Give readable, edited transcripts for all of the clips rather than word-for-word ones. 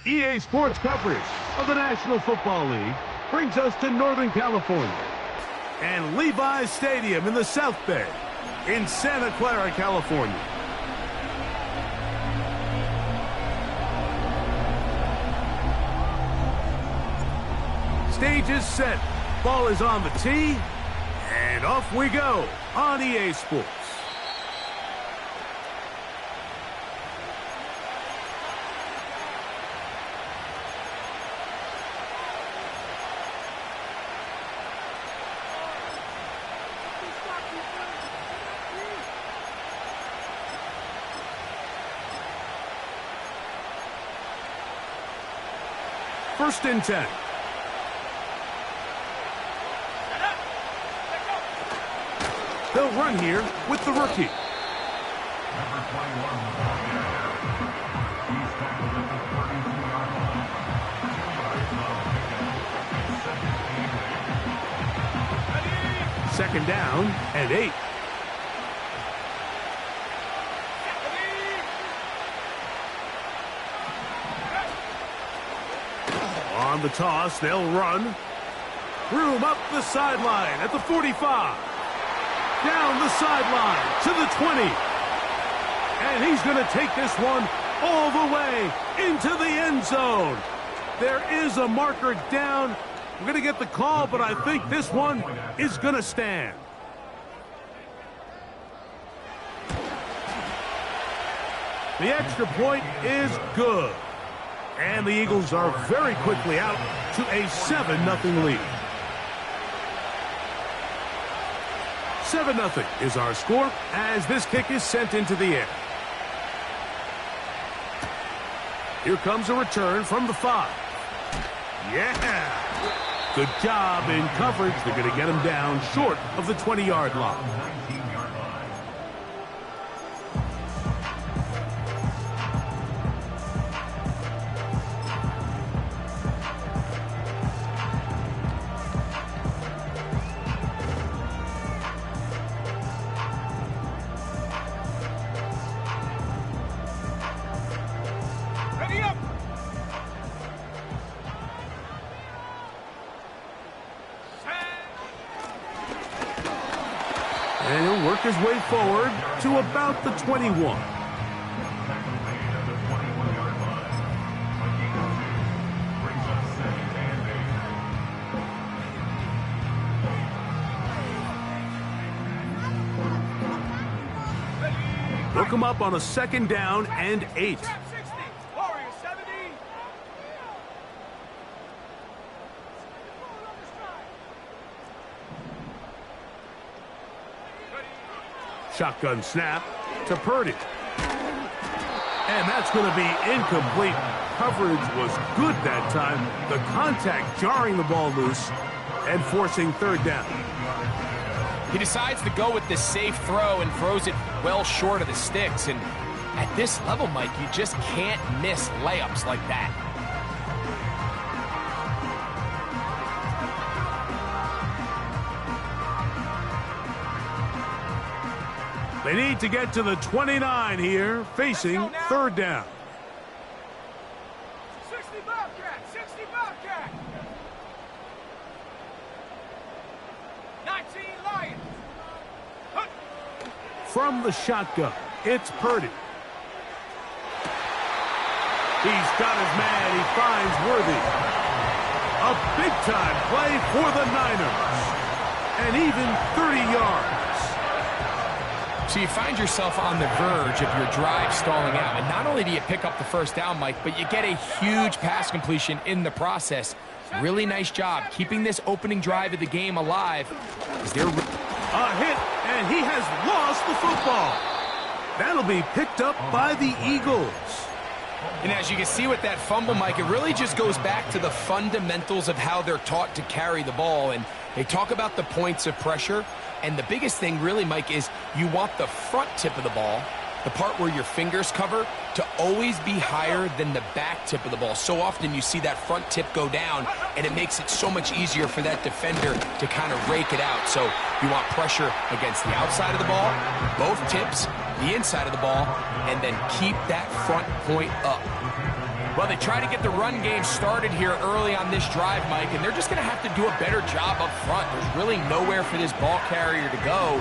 EA Sports coverage of the National Football League brings us to Northern California and Levi's Stadium in the South Bay in Santa Clara, California. Stage is set, ball is on the tee, and off we go on EA Sports. First and 10. They'll run here with the rookie. Number 21. He's tackled at the 32-yard line. 2 yards on the pickup. Second down and 8. On the toss, they'll run. Room up the sideline at the 45. Down the sideline to the 20. And he's going to take this one all the way into the end zone. There is a marker down. We're going to get the call, but I think this one is going to stand. The extra point is good. And the Eagles are very quickly out to a 7-0 lead. 7-0 is our score as this kick is sent into the air. Here comes a return from the 5. Yeah! Good job in coverage. They're going to get him down short of the 20-yard line. And he'll work his way forward to about the 21. Look him up on a second down and 8. Shotgun snap to Purdy. And that's going to be incomplete. Coverage was good that time. The contact jarring the ball loose and forcing third down. He decides to go with this safe throw and throws it well short of the sticks. And at this level, Mike, you just can't miss layups like that. They need to get to the 29 here, facing third down. 60 Bobcat, 60 Bobcat. 19 Lions. From the shotgun, it's Purdy. He's got his man. He finds Worthy. A big-time play for the Niners. And even 30 yards. So you find yourself on the verge of your drive stalling out. And not only do you pick up the first down, Mike, but you get a huge pass completion in the process. Really nice job keeping this opening drive of the game alive. A hit, and he has lost the football. That'll be picked up by the Eagles. And as you can see with that fumble, Mike, it really just goes back to the fundamentals of how they're taught to carry the ball. And they talk about the points of pressure. And the biggest thing really, Mike, is you want the front tip of the ball, the part where your fingers cover, to always be higher than the back tip of the ball. So often you see that front tip go down, and it makes it so much easier for that defender to kind of rake it out. So you want pressure against the outside of the ball, both tips, the inside of the ball, and then keep that front point up. Well, they try to get the run game started here early on this drive, Mike, and they're just going to have to do a better job up front. There's really nowhere for this ball carrier to go.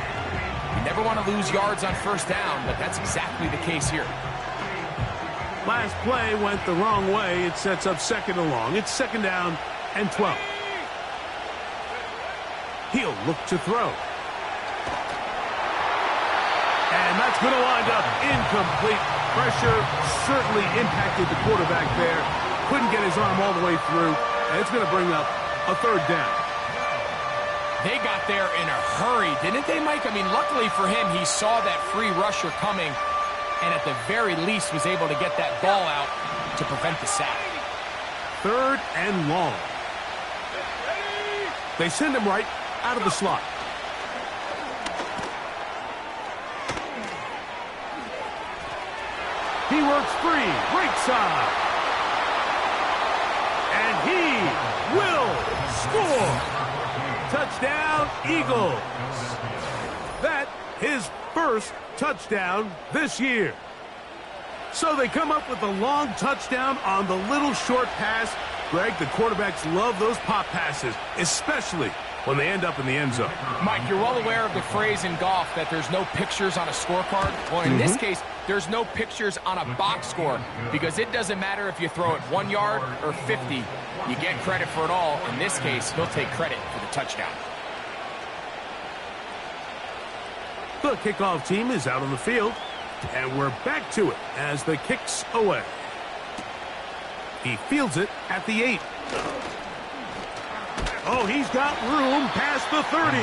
You never want to lose yards on first down, but that's exactly the case here. Last play went the wrong way. It sets up second and long. It's second down and 12. He'll look to throw. And that's going to wind up incomplete. Pressure certainly impacted the quarterback there. Couldn't get his arm all the way through. And it's going to bring up a third down. They got there in a hurry, didn't they, Mike? I mean, luckily for him, he saw that free rusher coming, and at the very least was able to get that ball out to prevent the sack. Third and long. They send him right out of the slot. He works free, right side. And he will score. Touchdown, Eagles. That his first touchdown this year. So they come up with a long touchdown on the little short pass. Greg, the quarterbacks love those pop passes, especially when they end up in the end zone. Mike, you're well aware of the phrase in golf that there's no pictures on a scorecard. Well, in this case, there's no pictures on a box score because it doesn't matter if you throw it 1 yard or 50. You get credit for it all. In this case, he'll take credit for the touchdown. The kickoff team is out on the field, and we're back to it as the kick's away. He fields it at the 8. Oh, he's got room past the 30.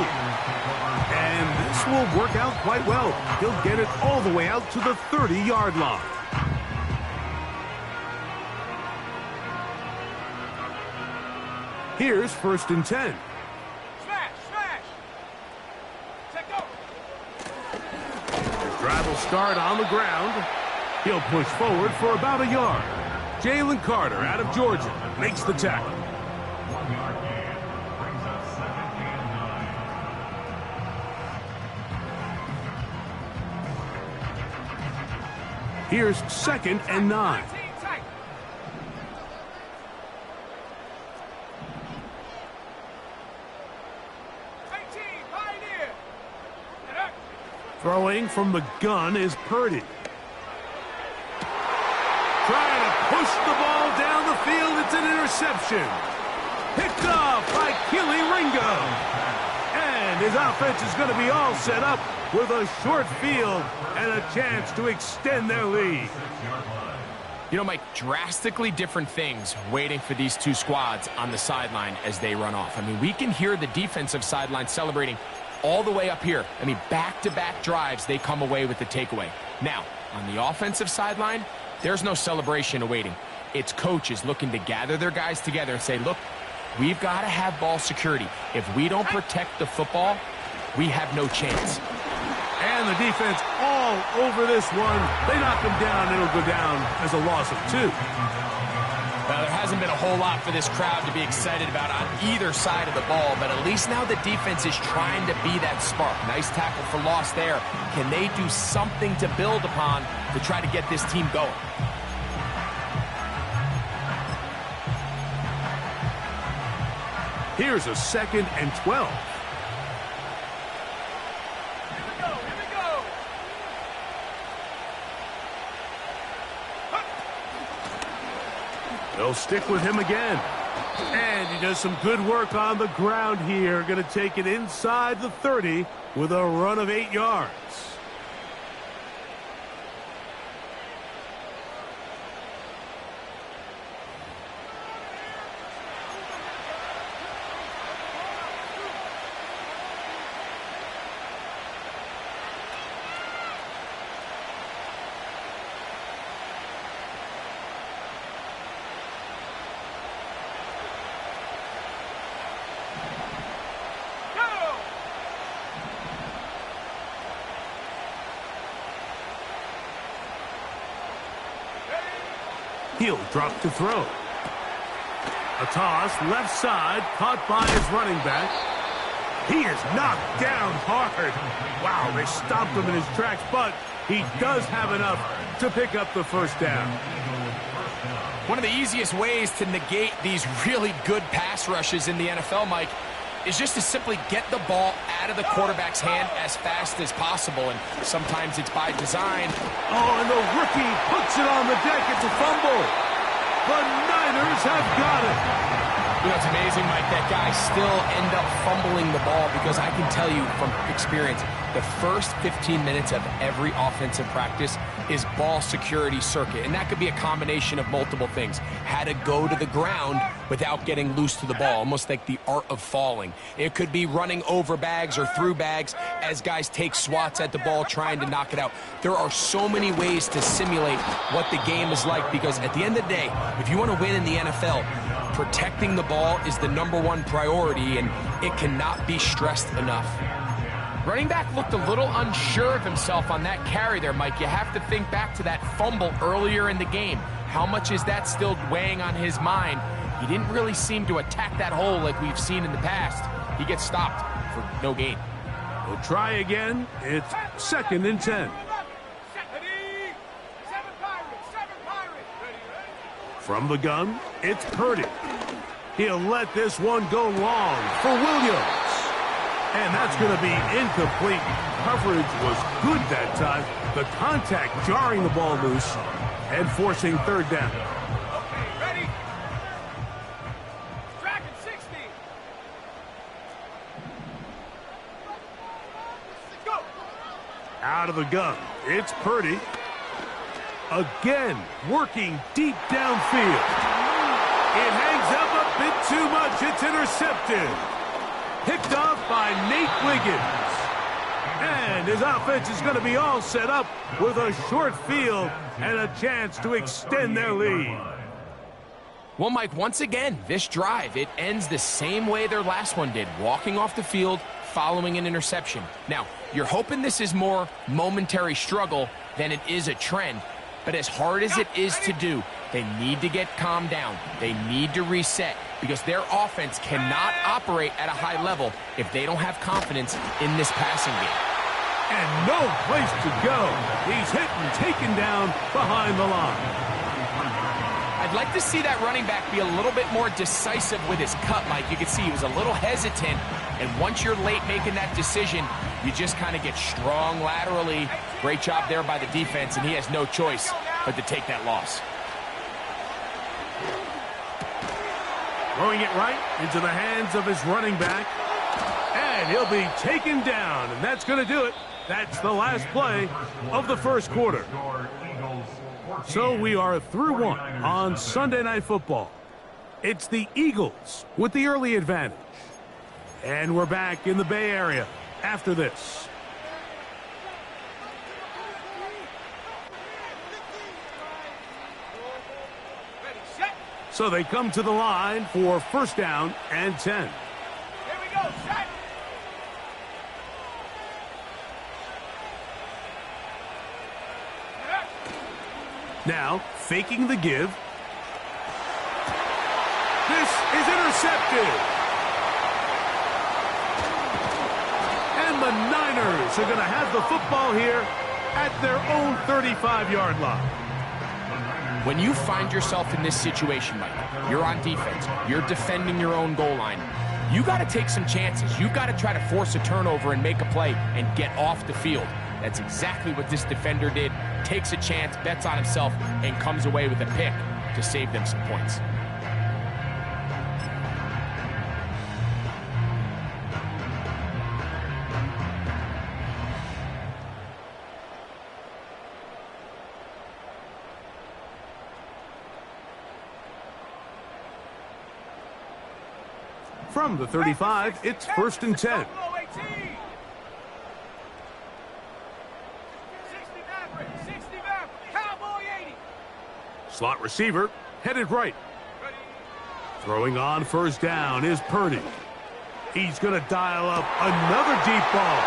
And this will work out quite well. He'll get it all the way out to the 30-yard line. Here's first and 10. Smash, smash. Set go. His drive will start on the ground. He'll push forward for about a yard. Jalen Carter out of Georgia makes the tackle. 1 yard gain. Brings up second and 9. Here's second and 9. 19 tight. Pioneer. And up. Throwing from the gun is Purdy. Trying to push the ball down the field. It's an interception. Picked off by Kelee Ringo. And his offense is going to be all set up with a short field and a chance to extend their lead. You know, Mike, drastically different things waiting for these two squads on the sideline as they run off. I mean, we can hear the defensive sideline celebrating all the way up here. I mean, back-to-back drives, they come away with the takeaway. Now, on the offensive sideline, there's no celebration awaiting. It's coaches looking to gather their guys together and say, look, we've got to have ball security. If we don't protect the football, we have no chance. And the defense all over this one. They knock him down. It'll go down as a loss of 2. Well, there hasn't been a whole lot for this crowd to be excited about on either side of the ball, but at least now the defense is trying to be that spark. Nice tackle for loss there. Can they do something to build upon to try to get this team going? Here's a second and 12. They'll stick with him again. And he does some good work on the ground here. Going to take it inside the 30 with a run of 8 yards. He'll drop to throw. A toss, left side, caught by his running back. He is knocked down hard. Wow, they stopped him in his tracks, but he does have enough to pick up the first down. One of the easiest ways to negate these really good pass rushes in the NFL, Mike, is just to simply get the ball out of the quarterback's hand as fast as possible, and sometimes it's by design. Oh, and the rookie puts it on the deck. It's a fumble. The Niners have got it. You know, it's amazing, Mike, that guys still end up fumbling the ball, because I can tell you from experience, the first 15 minutes of every offensive practice is ball security circuit, and that could be a combination of multiple things. How to go to the ground without getting loose to the ball, almost like the art of falling. It could be running over bags or through bags as guys take swats at the ball trying to knock it out. There are so many ways to simulate what the game is like, because at the end of the day, if you want to win in the NFL, protecting the ball is the #1 priority, and it cannot be stressed enough. Running back looked a little unsure of himself on that carry there, Mike. You have to think back to that fumble earlier in the game. How much is that still weighing on his mind? He didn't really seem to attack that hole like we've seen in the past. He gets stopped for no gain. We'll try again. It's 2nd and 10. From the gun, it's Purdy. He'll let this one go long for Williams. And that's going to be incomplete. Coverage was good that time. The contact jarring the ball loose and forcing 3rd down. Okay, ready? Tracking 60. Go. Out of the gun, it's Purdy. Again, working deep downfield. It hangs up a bit too much. It's intercepted. Picked off by Nate Wiggins. And his offense is going to be all set up with a short field and a chance to extend their lead. Well, Mike, once again, this drive, it ends the same way their last one did, walking off the field, following an interception. Now, you're hoping this is more momentary struggle than it is a trend. But as hard as it is to do, they need to get calmed down. They need to reset, because their offense cannot operate at a high level if they don't have confidence in this passing game. And no place to go. He's hit and taken down behind the line. I'd like to see that running back be a little bit more decisive with his cut, Mike. You can see he was a little hesitant, and once you're late making that decision, you just kind of get strong laterally. Great job there by the defense, and he has no choice but to take that loss. Throwing it right into the hands of his running back. And he'll be taken down, and that's going to do it. That's the last play of the first quarter. So we are through one on Sunday Night Football. It's the Eagles with the early advantage. And we're back in the Bay Area after this. Ready, set. So they come to the line for 1st down and 10. Here we go, set. Now, faking the give. This is intercepted. And the Niners are going to have the football here at their own 35-yard line. When you find yourself in this situation, Mike, you're on defense, you're defending your own goal line, you got to take some chances. You got to try to force a turnover and make a play and get off the field. That's exactly what this defender did. Takes a chance, bets on himself, and comes away with a pick to save them some points. From the 35, it's 1st and 10. 60 back, Cowboy 80. Slot receiver headed right. Throwing on 1st down is Purdy. He's going to dial up another deep ball.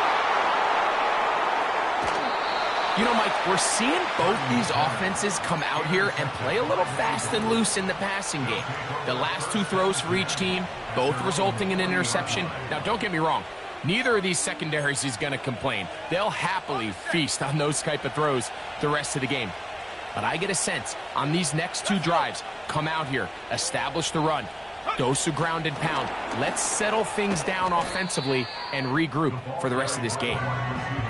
You know, Mike, we're seeing both these offenses come out here and play a little fast and loose in the passing game. The last 2 throws for each team, both resulting in an interception. Now, don't get me wrong. Neither of these secondaries is going to complain. They'll happily feast on those type of throws the rest of the game. But I get a sense on these next 2 drives, come out here, establish the run, dose of ground and pound. Let's settle things down offensively and regroup for the rest of this game.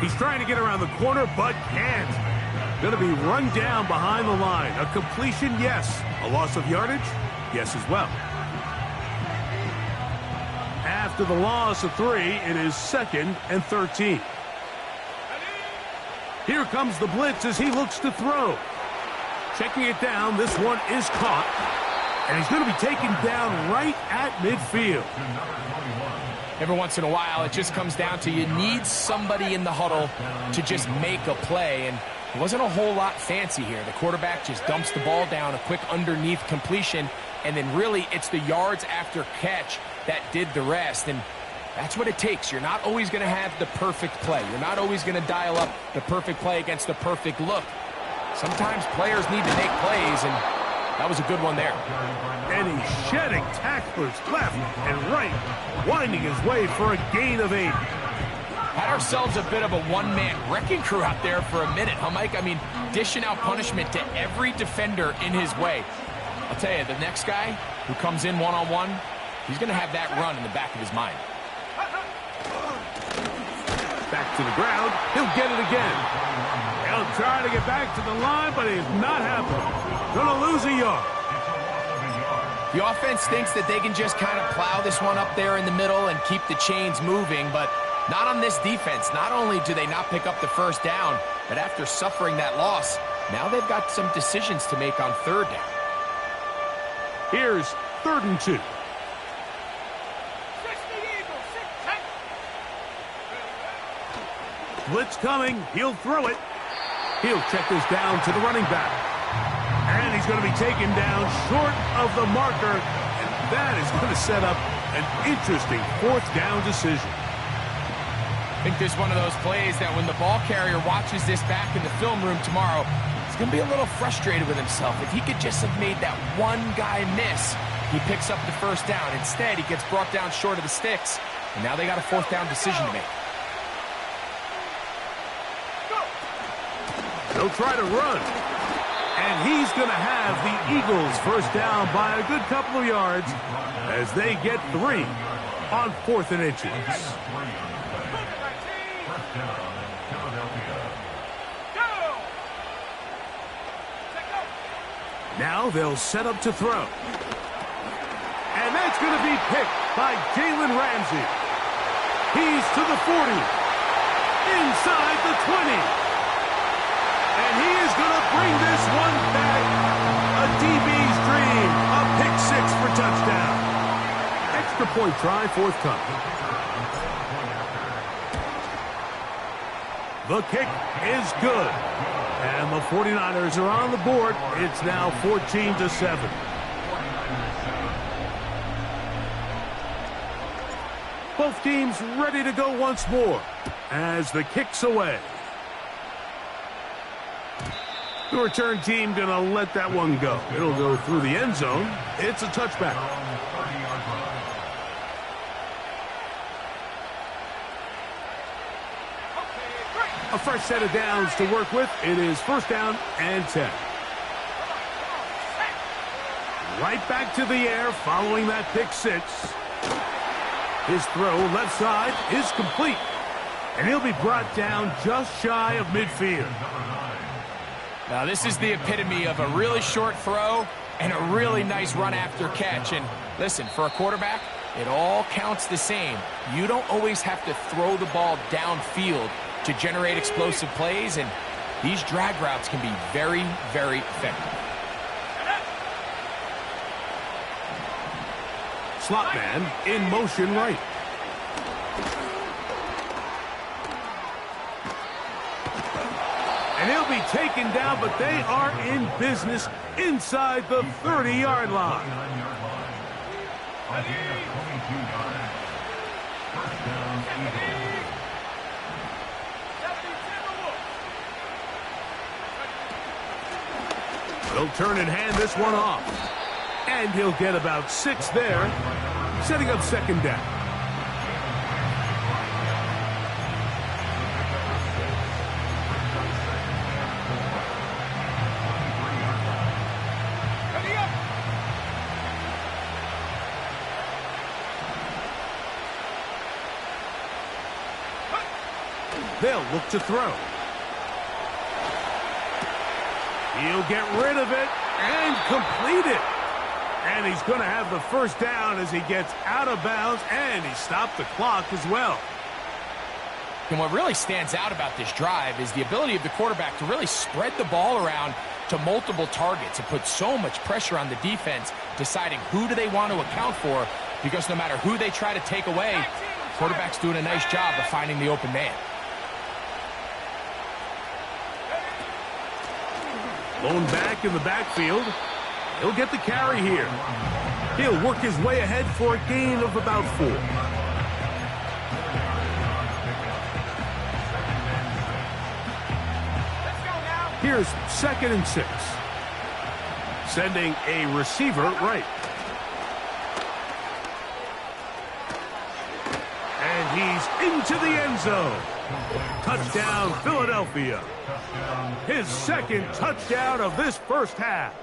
He's trying to get around the corner, but can't. Going to be run down behind the line. A completion, yes. A loss of yardage, yes as well. After the loss of 3, it is 2nd and 13. Here comes the blitz as he looks to throw. Checking it down, this one is caught. And he's going to be taken down right at midfield. Every once in a while, it just comes down to you need somebody in the huddle to just make a play. And it wasn't a whole lot fancy here. The quarterback just dumps the ball down, a quick underneath completion, and then really it's the yards after catch that did the rest. And that's what it takes. You're not always going to have the perfect play. You're not always going to dial up the perfect play against the perfect look. Sometimes players need to make plays, and that was a good one there. And he's shedding tacklers left and right, winding his way for a gain of 8. Had ourselves a bit of a one-man wrecking crew out there for a minute, huh, Mike? I mean, dishing out punishment to every defender in his way. I'll tell you, the next guy who comes in one-on-one, he's going to have that run in the back of his mind. Back to the ground. He'll get it again. He'll try to get back to the line, but it's not happening. Gonna lose a yard. The offense thinks that they can just kind of plow this one up there in the middle and keep the chains moving, but not on this defense. Not only do they not pick up the first down, but after suffering that loss, now they've got some decisions to make on 3rd down. Here's 3rd and 2. Blitz coming. He'll throw it. He'll check this down to the running back. And he's going to be taken down short of the marker. And that is going to set up an interesting 4th down decision. I think this is one of those plays that when the ball carrier watches this back in the film room tomorrow, he's going to be a little frustrated with himself. If he could just have made that one guy miss, he picks up the first down. Instead, he gets brought down short of the sticks. And now they got a 4th down decision to make. They'll try to run. And he's going to have the Eagles first down by a good couple of yards as they get 3 on 4th and inches. Now they'll set up to throw. And that's going to be picked by Jalen Ramsey. He's to the 40. Inside the 20. And he is going to bring this one back. A DB's dream. A pick 6 for touchdown. Extra point try, 4th coming. The kick is good. And the 49ers are on the board. It's now 14-7. Both teams ready to go once more as the kick's away. The return team going to let that one go. It'll go through the end zone. It's a touchback. A fresh set of downs to work with. It is 1st down and 10. Right back to the air following that pick 6. His throw left side is complete. And he'll be brought down just shy of midfield. Now, this is the epitome of a really short throw and a really nice run after catch. And listen, for a quarterback, it all counts the same. You don't always have to throw the ball downfield to generate explosive plays, and these drag routes can be very, very effective. Slot man in motion right. And he'll be taken down, but they are in business inside the 30-yard line. They'll turn and hand this one off. And he'll get about 6 there, setting up 2nd down. They'll look to throw. He'll get rid of it and complete it. And he's going to have the first down as he gets out of bounds, and he stopped the clock as well. And what really stands out about this drive is the ability of the quarterback to really spread the ball around to multiple targets. It puts so much pressure on the defense, deciding who do they want to account for, because no matter who they try to take away, the quarterback's doing a nice job of finding the open man. Lone back in the backfield. He'll get the carry here. He'll work his way ahead for a gain of about 4. Here's 2nd and 6. Sending a receiver right. And he's into the end zone. Touchdown, Philadelphia. His 2nd touchdown of this first half.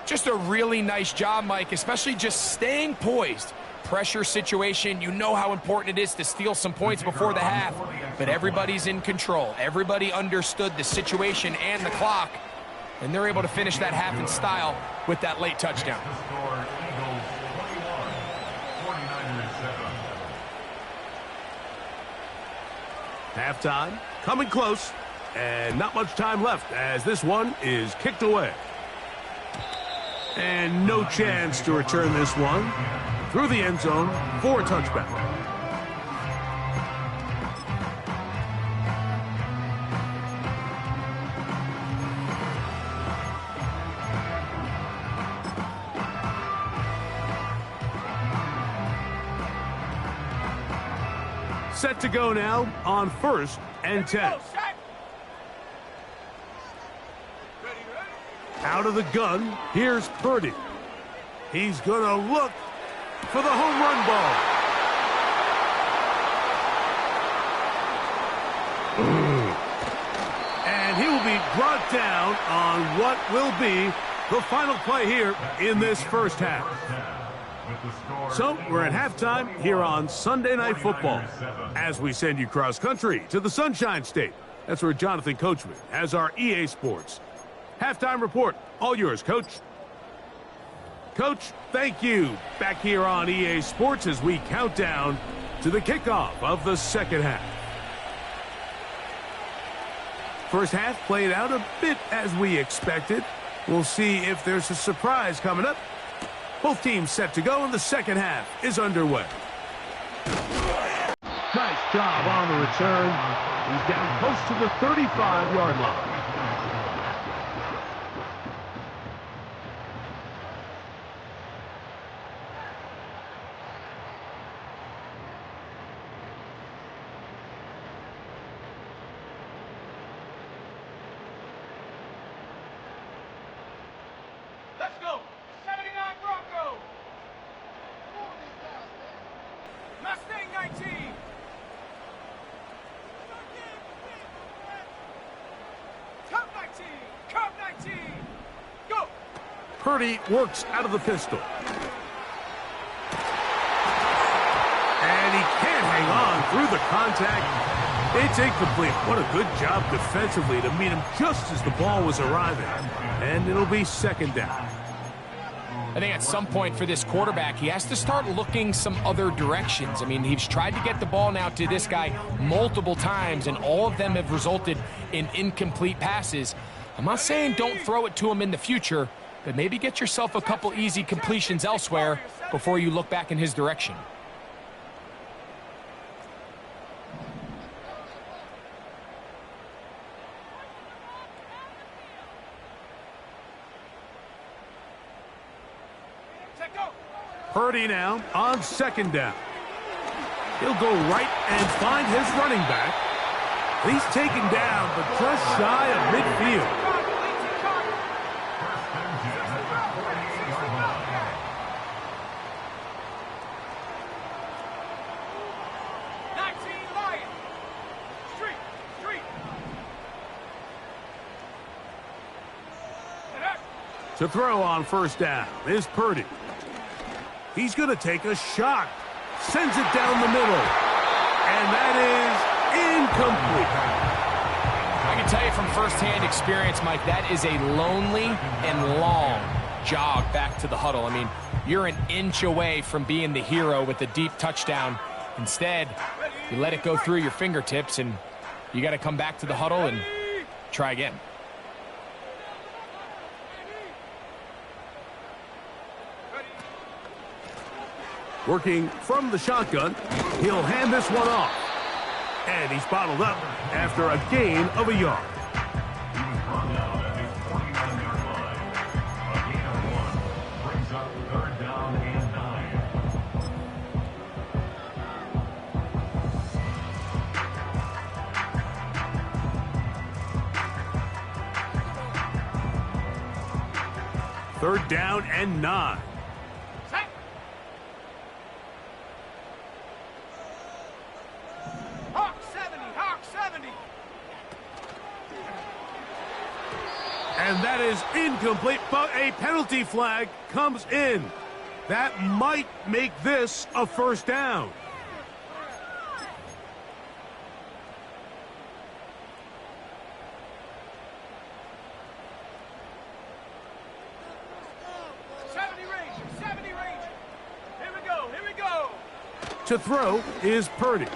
Just a really nice job, Mike, especially just staying poised. Pressure situation, you know how important it is to steal some points before the half, but everybody's in control. Everybody understood the situation and the clock, and they're able to finish that half in style with that late touchdown. Halftime, coming close, and not much time left as this one is kicked away. And no chance to return this one through the end zone for a touchback. Set to go now on 1st and 10. Out of the gun, here's Purdy. He's going to look for the home run ball. And he will be brought down on what will be the final play here in this first half. So we're at halftime here on Sunday Night Football as we send you cross country to the Sunshine State. That's where Jonathan Coachman has our EA Sports halftime report. All yours, Coach. Coach, thank you. Back here on EA Sports as we count down to the kickoff of the second half. First half played out a bit as we expected. We'll see if there's a surprise coming up. Both teams set to go, and the second half is underway. Nice job on the return. He's down close to the 35-yard line. Let's go. 79 Broncos. Mustang 19. Cub 19. Cub 19. Go. Purdy works out of the pistol. And he can't hang on through the contact. It's incomplete. What a good job defensively to meet him just as the ball was arriving. And it'll be second down. I think at some point for this quarterback, he has to start looking some other directions. I mean, he's tried to get the ball now to this guy multiple times, and all of them have resulted in incomplete passes. I'm not saying don't throw it to him in the future, but maybe get yourself a couple easy completions elsewhere before you look back in his direction. Purdy now on second down. He'll go right and find his running back. He's taken down, but just shy of midfield. To throw on first down is Purdy. He's going to take a shot. Sends it down the middle. And that is incomplete. I can tell you from firsthand experience, Mike, that is a lonely and long jog back to the huddle. I mean, you're an inch away from being the hero with a deep touchdown. Instead, you let it go through your fingertips, and you got to come back to the huddle and try again. Working from the shotgun, he'll hand this one off. And he's bottled up after a gain of a yard. He was brought down at his 49-yard line. A gain of 1 brings up 3rd down and 9. 3rd down and 9. Set. Hawk 70, Hawk 70. And that is incomplete, but a penalty flag comes in. That might make this a 1st down. To throw is Purdy.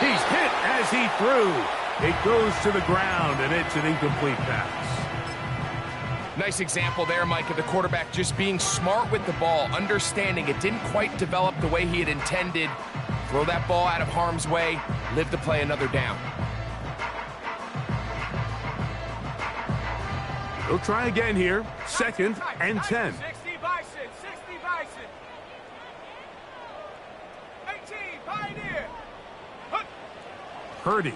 He's hit as he threw. It goes to the ground, and it's an incomplete pass. Nice example there, Mike, of the quarterback just being smart with the ball, understanding it didn't quite develop the way he had intended. Throw that ball out of harm's way, live to play another down. He'll try again here. 2nd and 10. 60 Bison, 60 Bison. 18, Pioneer. Purdy.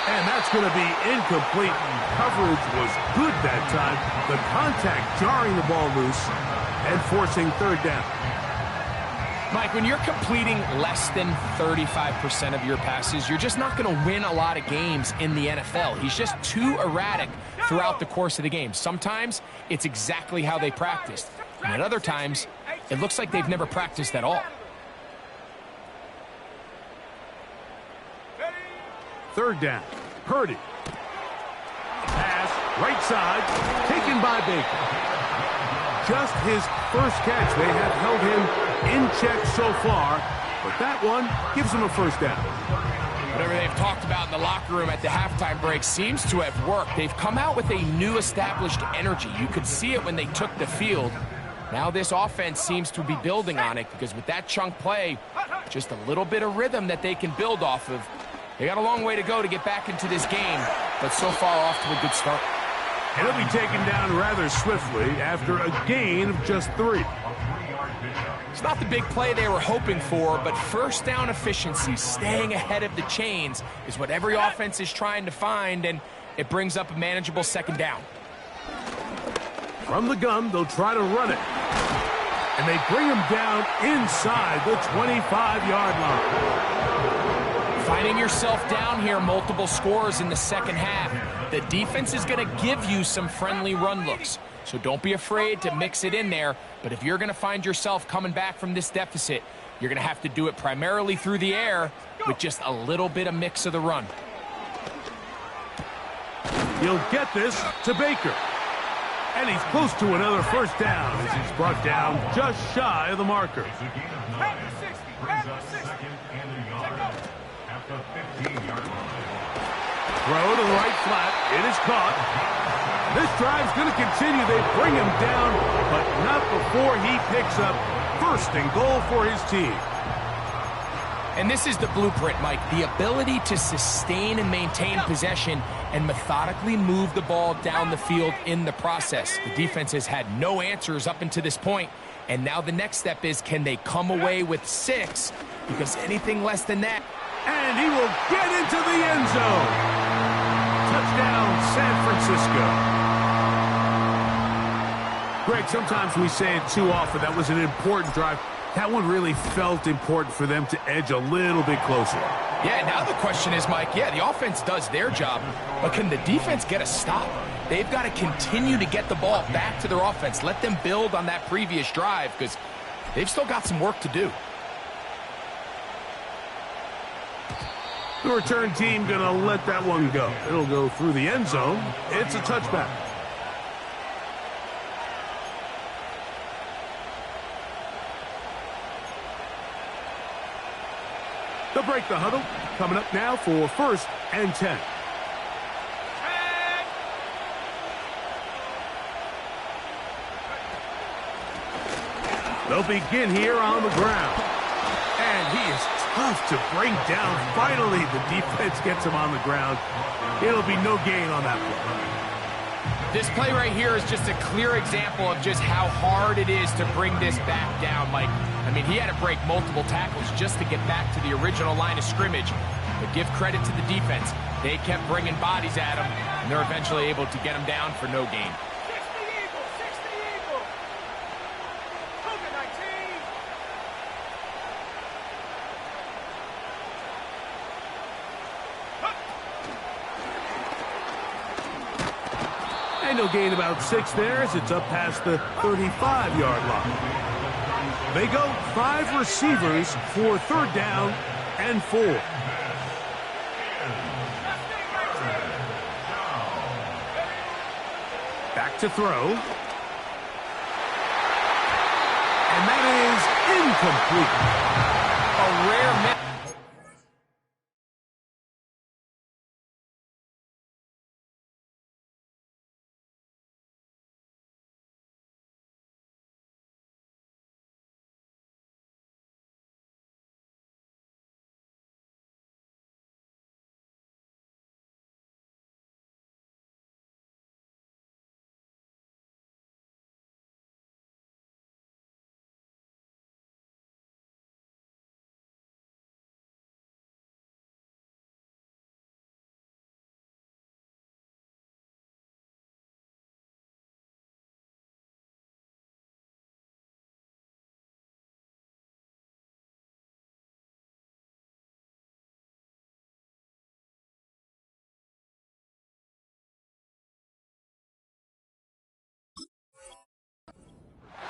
And that's going to be incomplete. Coverage was good that time. The contact jarring the ball loose and forcing 3rd down. Mike, when you're completing less than 35% of your passes, you're just not going to win a lot of games in the NFL. He's just too erratic throughout the course of the game. Sometimes it's exactly how they practiced. And at other times, it looks like they've never practiced at all. 3rd down. Purdy. Pass, right side, taken by Baker. Just his first catch. They have held him in check so far, but that one gives him a 1st down. Whatever they've talked about in the locker room at the halftime break seems to have worked. They've come out with a new established energy. You could see it when they took the field. Now this offense seems to be building on it because with that chunk play, just a little bit of rhythm that they can build off of. They got a long way to go to get back into this game, but so far off to a good start. And he'll be taken down rather swiftly after a gain of just 3. It's not the big play they were hoping for, but 1st down efficiency, staying ahead of the chains, is what every offense is trying to find, and it brings up a manageable 2nd down. From the gun, they'll try to run it. And they bring him down inside the 25-yard line. Finding yourself down here, multiple scores in the 2nd half. The defense is going to give you some friendly run looks, so don't be afraid to mix it in there. But if you're going to find yourself coming back from this deficit, you're going to have to do it primarily through the air with just a little bit of mix of the run. He'll get this to Baker. And he's close to another 1st down as he's brought down just shy of the marker. Throw to the right flat. It is caught. This drive's going to continue. They bring him down, but not before he picks up 1st and goal for his team. And this is the blueprint, Mike. The ability to sustain and maintain possession and methodically move the ball down the field in the process. The defense has had no answers up until this point, and now the next step is, can they come away with 6? Because anything less than that. And he will get into the end zone. Touchdown, San Francisco. Greg, sometimes we say it too often. That was an important drive. That one really felt important for them to edge a little bit closer. Yeah, now the question is, Mike, the offense does their job, but can the defense get a stop? they've got to continue to get the ball back to their offense. Let them build on that previous drive because they've still got some work to do. The return team going to let that one go. It'll go through the end zone. It's a touchback. They'll break the huddle. Coming up now for 1st and 10. They'll begin here on the ground. And he is tough to bring down. Finally, the defense gets him on the ground. It'll be no gain on that play. This play right here is just a clear example of just how hard it is to bring this back down, Mike. I mean, he had to break multiple tackles just to get back to the original line of scrimmage. But give credit to the defense. They kept bringing bodies at him, and they're eventually able to get him down for no gain. 60 Eagles, 60 Eagles. Cougar 19. And he'll gain about 6 there as it's up past the 35-yard line. They go 5 receivers for 3rd down and 4. Back to throw. And that is incomplete. A rare miss.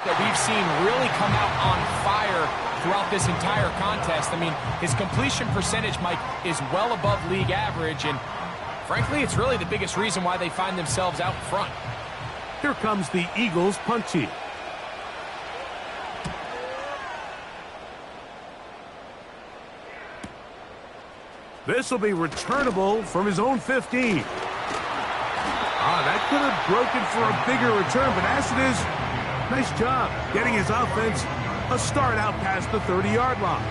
That we've seen really come out on fire throughout this entire contest. I mean, his completion percentage, Mike, is well above league average, and frankly, it's really the biggest reason why they find themselves out front. Here comes the Eagles punt team. This will be returnable from his own 15. That could have broken for a bigger return, but as it is, nice job getting his offense a start out past the 30-yard line.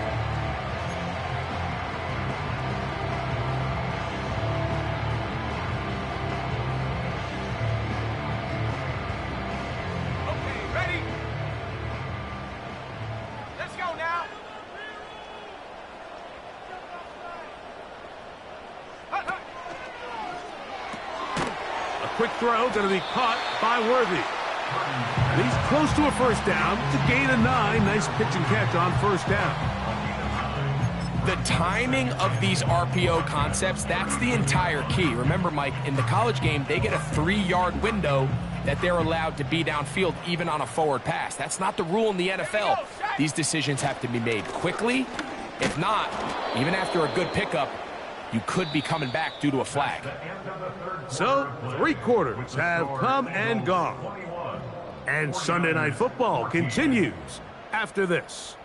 Okay, ready? Let's go now. Hut, hut. A quick throw going to be caught by Worthy. And he's close to a 1st down to gain a 9. Nice pitch and catch on 1st down. The timing of these RPO concepts, that's the entire key. Remember, Mike, in the college game, they get a 3-yard window that they're allowed to be downfield even on a forward pass. That's not the rule in the NFL. These decisions have to be made quickly. If not, even after a good pickup, you could be coming back due to a flag. So, 3 quarters have come and gone. And Sunday Night Football continues after this.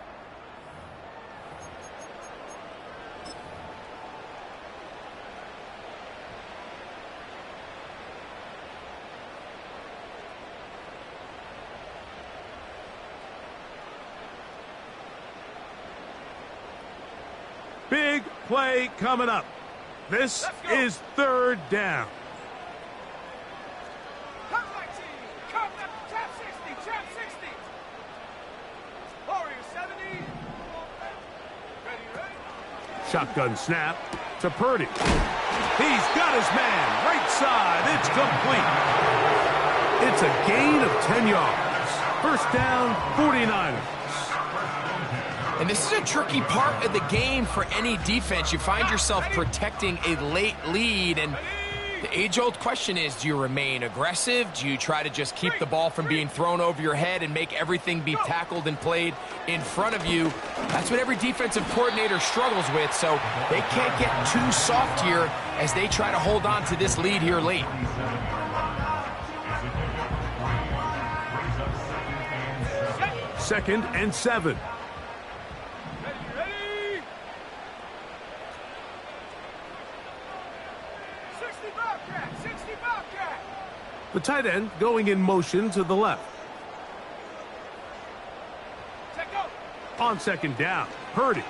Big play coming up. This is 3rd down. Come 19. Come left. Trap 60. Trap 60. Warrior 70. Ready, ready. Shotgun snap to Purdy. He's got his man. Right side. It's complete. It's a gain of 10 yards. 1st down, 49ers. And this is a tricky part of the game for any defense. You find yourself protecting a late lead, and The age-old question is, do you remain aggressive? Do you try to just keep the ball from being thrown over your head and make everything be tackled and played in front of you? That's what every defensive coordinator struggles with, so they can't get too soft here as they try to hold on to this lead here late. Second and 7. Ready? 60 Bobcat, 60 Bobcat. The tight end going in motion to the left. Check out. On second down, Purdy.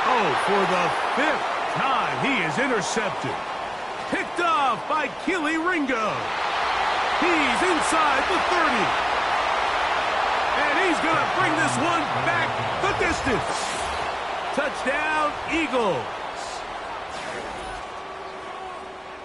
Oh, for the 5th time, he is intercepted. Picked off by Kelee Ringo. He's inside the 30. And he's going to bring this one back the distance. Touchdown, Eagles.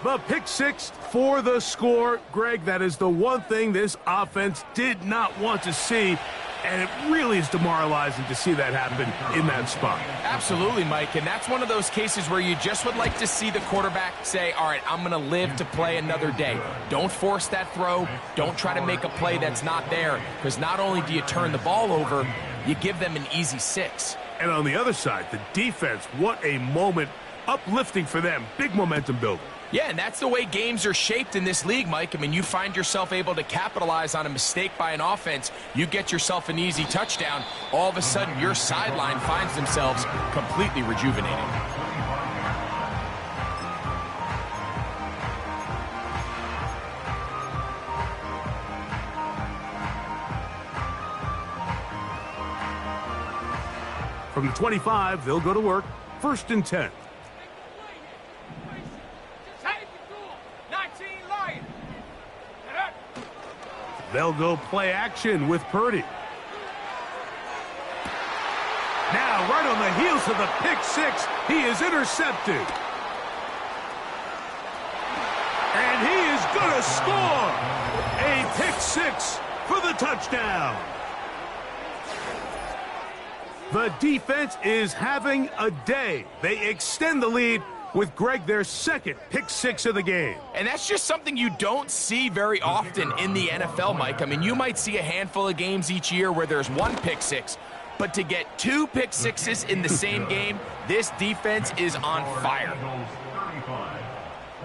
The pick six for the score. Greg, that is the one thing this offense did not want to see. And it really is demoralizing to see that happen in that spot. Absolutely, Mike, and that's one of those cases where you just would like to see the quarterback say, all right, I'm going to live to play another day. Don't force that throw. Don't try to make a play that's not there, because not only do you turn the ball over, you give them an easy 6. And on the other side, the defense, what a moment. Uplifting for them. Big momentum building. Yeah, and that's the way games are shaped in this league, Mike. I mean, you find yourself able to capitalize on a mistake by an offense. You get yourself an easy touchdown. All of a sudden, your sideline finds themselves completely rejuvenated. From the 25, they'll go to work. 1st and 10. They'll go play action with Purdy. Now, right on the heels of the pick six, he is intercepted. And he is going to score. A pick six for the touchdown. The defense is having a day. They extend the lead with, Greg, their 2nd pick six of the game. And that's just something you don't see very often in the NFL, Mike. I mean, you might see a handful of games each year where there's 1 pick six, but to get 2 pick sixes in the same game, this defense is on fire. 35,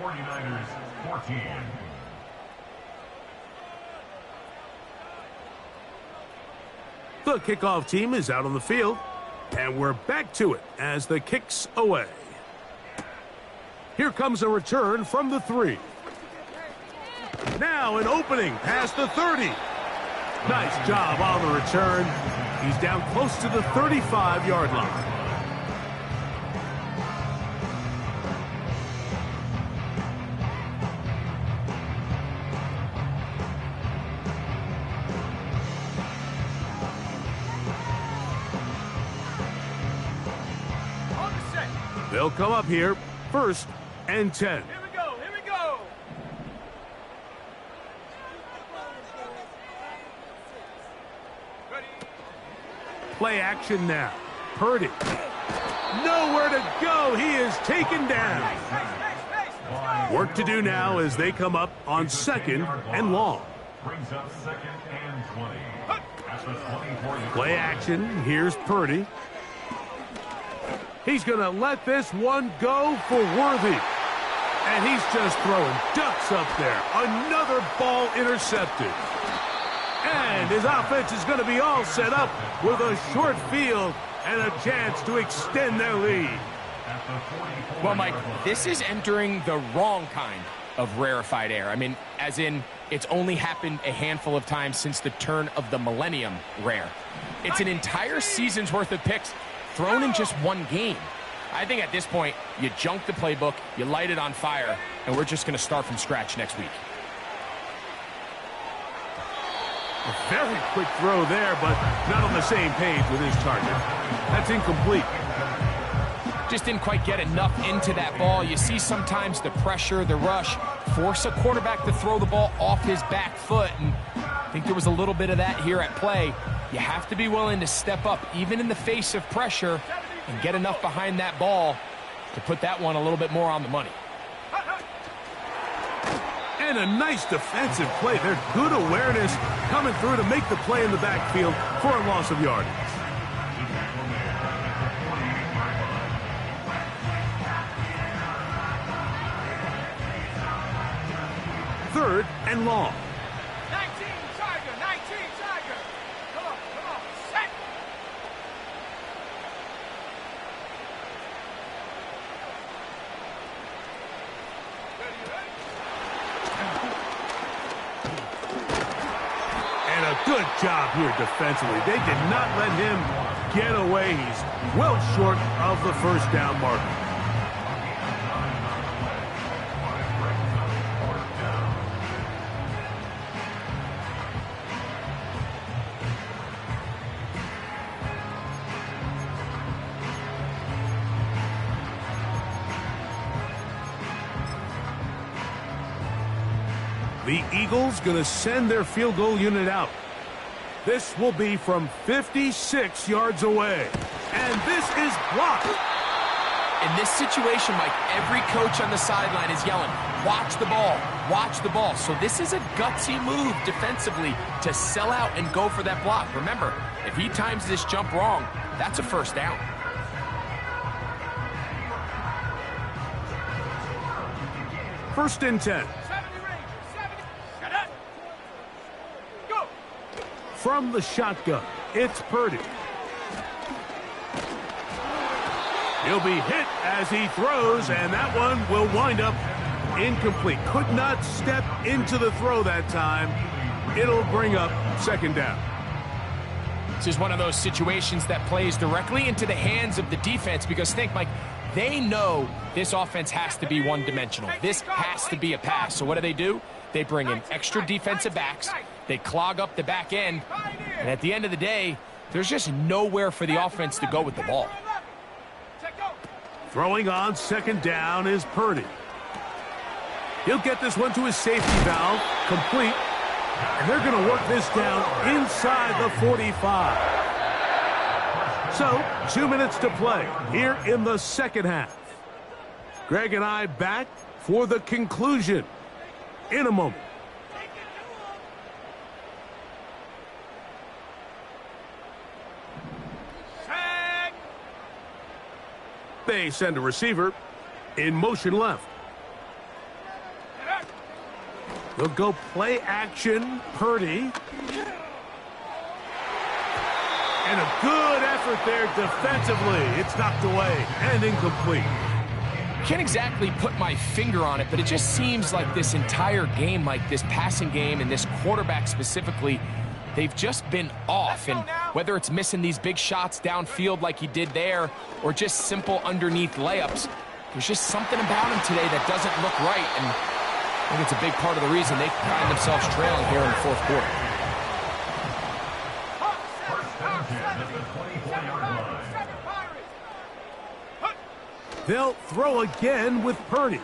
49ers 14. The kickoff team is out on the field, and we're back to it as the kick's away. Here comes a return from the 3. Now an opening past the 30. Nice job on the return. He's down close to the 35-yard line. They'll come up here. 1st and 10. Here we go, here we go. Ready? Play action now. Purdy. Nowhere to go. He is taken down. Work to do now as they come up on 2nd and long. Brings up 2nd and 20. At the 24. Play action. Here's Purdy. He's going to let this one go for Worthy. And he's just throwing ducks up there. Another ball intercepted. And his offense is going to be all set up with a short field and a chance to extend their lead. Well, Mike, this is entering the wrong kind of rarefied air. I mean, as in, it's only happened a handful of times since the turn of the millennium rare. It's an entire season's worth of picks thrown in just one game. I think at this point, you junk the playbook, you light it on fire, and we're just going to start from scratch next week. A very quick throw there, but not on the same page with his target. That's incomplete. Just didn't quite get enough into that ball. You see sometimes the pressure, the rush, force a quarterback to throw the ball off his back foot, and I think there was a little bit of that here at play. You have to be willing to step up, even in the face of pressure, and get enough behind that ball to put that one a little bit more on the money. And a nice defensive play. They're good awareness coming through to make the play in the backfield for a loss of yardage. Third and long. 19 Tiger, 19 Tiger. Come on, set. And a good job here defensively. They did not let him get away. He's well short of the first down marker. The Eagles going to send their field goal unit out. This will be from 56 yards away. And this is blocked. In this situation, Mike, every coach on the sideline is yelling, watch the ball, watch the ball. So this is a gutsy move defensively to sell out and go for that block. Remember, if he times this jump wrong, that's a first down. First and 10. 70 range, 70. Shut up. Go. From the shotgun, it's Purdy. He'll be hit as he throws, and that one will wind up incomplete. Could not step into the throw that time. It'll bring up second down. This is one of those situations that plays directly into the hands of the defense because think, Mike, they know this offense has to be one-dimensional. This has to be a pass. So what do? They bring in extra defensive backs. They clog up the back end. And at the end of the day, there's just nowhere for the offense to go with the ball. Throwing on second down is Purdy. He'll get this one to his safety valve, complete. And they're going to work this down inside the 45. So, 2 minutes to play here in the second half. Greg and I back for the conclusion in a moment. They send a receiver in motion left. They'll go play action, Purdy. And a good effort there defensively. It's knocked away and incomplete. Can't exactly put my finger on it, but it just seems like this entire game, like this passing game and this quarterback specifically, they've just been off. And whether it's missing these big shots downfield like he did there or just simple underneath layups, there's just something about him today that doesn't look right. And I think it's a big part of the reason they find themselves trailing here in the fourth quarter. They'll throw again with Purdy.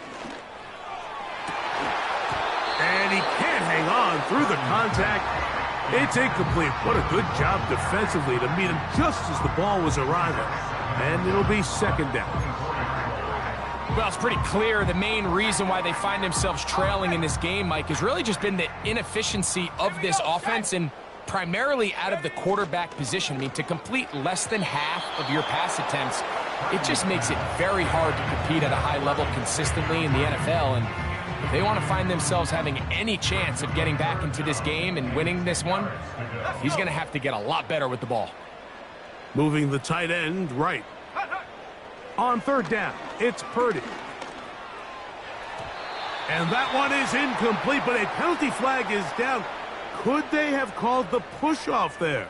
And he can't hang on through the contact. It's incomplete. What a good job defensively to meet him just as the ball was arriving. And it'll be second down. Well, it's pretty clear the main reason why they find themselves trailing in this game, Mike, has really just been the inefficiency of this offense and primarily out of the quarterback position. I mean, to complete less than half of your pass attempts, it just makes it very hard to compete at a high level consistently in the NFL. And if they want to find themselves having any chance of getting back into this game and winning this one, he's going to have to get a lot better with the ball. Moving the tight end right. On third down, it's Purdy. And that one is incomplete, but a penalty flag is down. Could they have called the push-off there?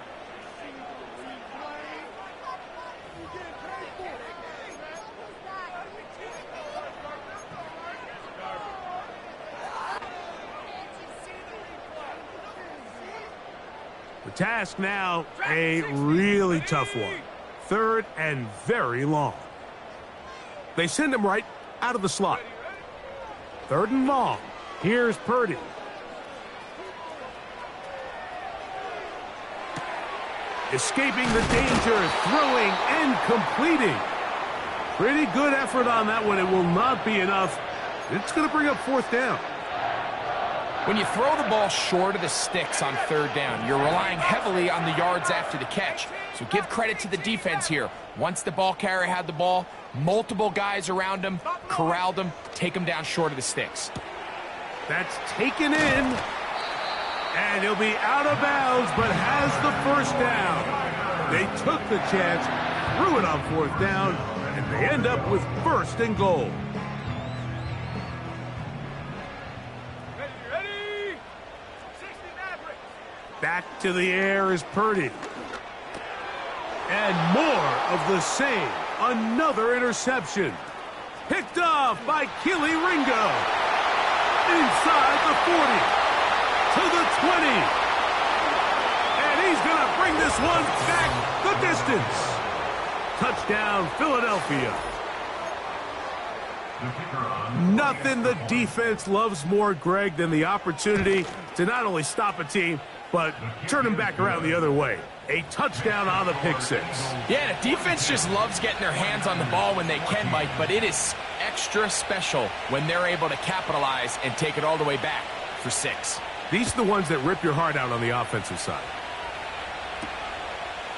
The task now, a really tough one. Third and very long. They send him right out of the slot. Third and long. Here's Purdy. Escaping the danger, throwing and completing. Pretty good effort on that one. It will not be enough. It's going to bring up fourth down. When you throw the ball short of the sticks on third down, you're relying heavily on the yards after the catch. So give credit to the defense here. Once the ball carrier had the ball, multiple guys around him, corralled him, take him down short of the sticks. That's taken in. And he'll be out of bounds, but has the first down. They took the chance, threw it on fourth down, and they end up with first and goal. Ready? 60 Mavericks. Back to the air is Purdy. And more of the same. Another interception. Picked off by Kelee Ringo. Inside the 40. To the 20. And he's going to bring this one back the distance. Touchdown, Philadelphia. Nothing the defense loves more, Greg, than the opportunity to not only stop a team, but turn them back around the other way. A touchdown on the pick six. Yeah, the defense just loves getting their hands on the ball when they can, Mike, but it is extra special when they're able to capitalize and take it all the way back for 6. These are the ones that rip your heart out on the offensive side.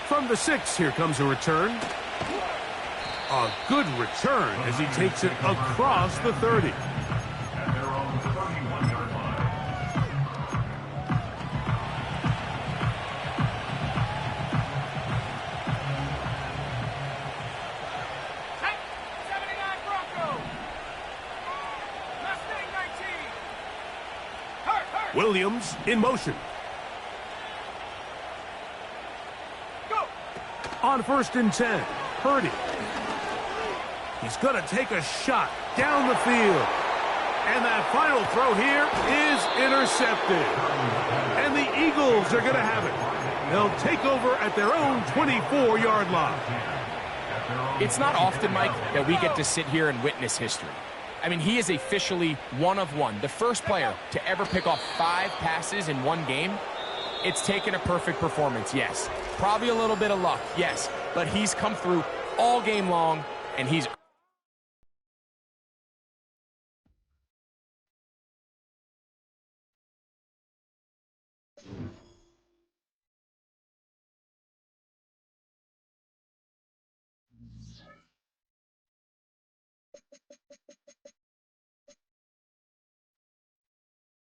From the 6, here comes a return. A good return as he takes it across the 30. At their own 31-yard line. Tank, 79 Bronco. Mustang 19. Hurt. Williams in motion. Go. On 1st and 10, Purdy. He's going to take a shot down the field. And that final throw here is intercepted. And the Eagles are going to have it. They'll take over at their own 24-yard line. It's not often, Mike, that we get to sit here and witness history. I mean, he is officially one of one, the first player to ever pick off 5 passes in one game. It's taken a perfect performance, yes. Probably a little bit of luck, yes. But he's come through all game long, and he's